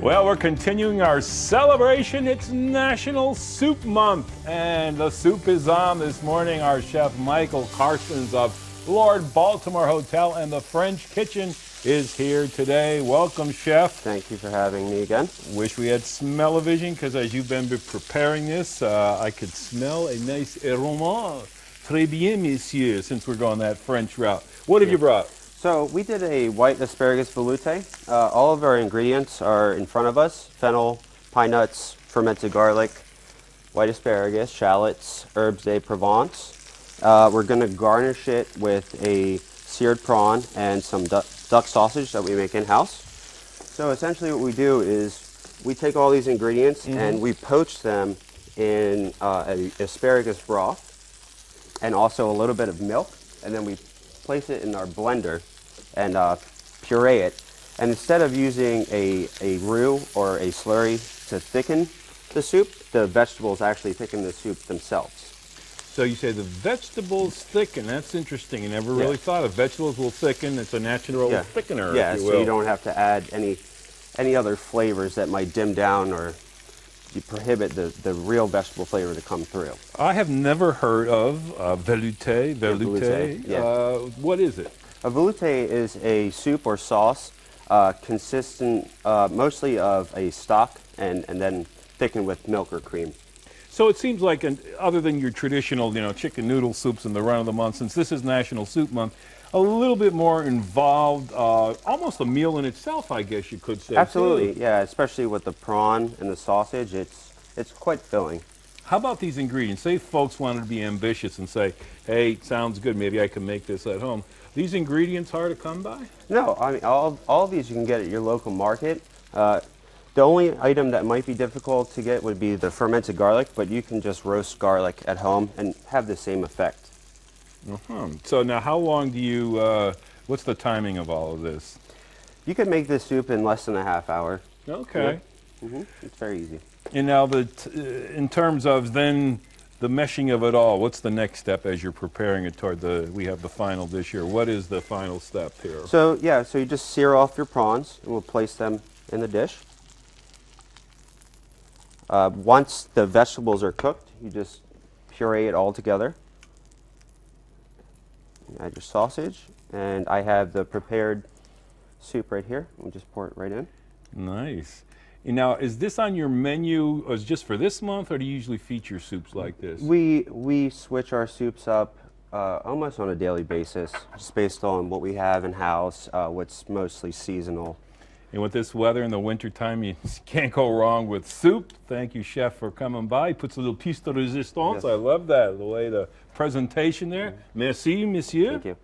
Well, we're continuing our celebration. It's National Soup Month, and the soup is on this morning. Our chef Michael Carstens of Lord Baltimore Hotel and the French Kitchen is here today. Welcome, chef. Thank you for having me again. Wish we had smell-o-vision, because as you've been preparing this, I could smell a nice aroma. Très bien, monsieur, since we're going that French route. What have you brought? So we did a white asparagus veloute. All of our ingredients are in front of us: fennel, pine nuts, fermented garlic, white asparagus, shallots, herbes de Provence. We're going to garnish it with a seared prawn and some duck sausage that we make in-house. So essentially what we do is we take all these ingredients and we poach them in a asparagus broth and also a little bit of milk, and then we place it in our blender and puree it. And instead of using a roux or a slurry to thicken the soup, the vegetables actually thicken the soup themselves. So you say the vegetables thicken. That's interesting. I never really thought of vegetables will thicken. It's a natural thickener, Yeah, if you will. so you don't have to add any other flavors that might dim down or you prohibit the real vegetable flavor to come through. I have never heard of veloute. Veloute. Yeah. What is it? A veloute is a soup or sauce consistent mostly of a stock and then thickened with milk or cream. So it seems like, other than your traditional, chicken noodle soups in the run of the month, since this is National Soup Month, a little bit more involved, almost a meal in itself, I guess you could say. Absolutely, too. yeah, especially with the prawn and the sausage, it's quite filling. How about these ingredients? Say folks wanted to be ambitious and say, hey, sounds good, maybe I can make this at home. These ingredients hard to come by? No, I mean, all of these you can get at your local market. The only item that might be difficult to get would be the fermented garlic, but you can just roast garlic at home and have the same effect. So now how long do you, what's the timing of all of this? You could make this soup in less than a half hour. Okay. Yeah. It's very easy. And now, in terms of then the meshing of it all, what's the next step as you're preparing it toward we have the final dish here? What is the final step here? So you just sear off your prawns and we'll place them in the dish. Once the vegetables are cooked, you just puree it all together. Add your sausage, and I have the prepared soup right here. We'll just pour it right in. Nice. And now, is this on your menu just for this month, or do you usually feature soups like this? We switch our soups up almost on a daily basis, just based on what we have in house, what's mostly seasonal. And with this weather in the wintertime, you can't go wrong with soup. Thank you, chef, for coming by. He puts a little piece de resistance. Yes. I love that, the way the presentation there. Merci, monsieur. Thank you.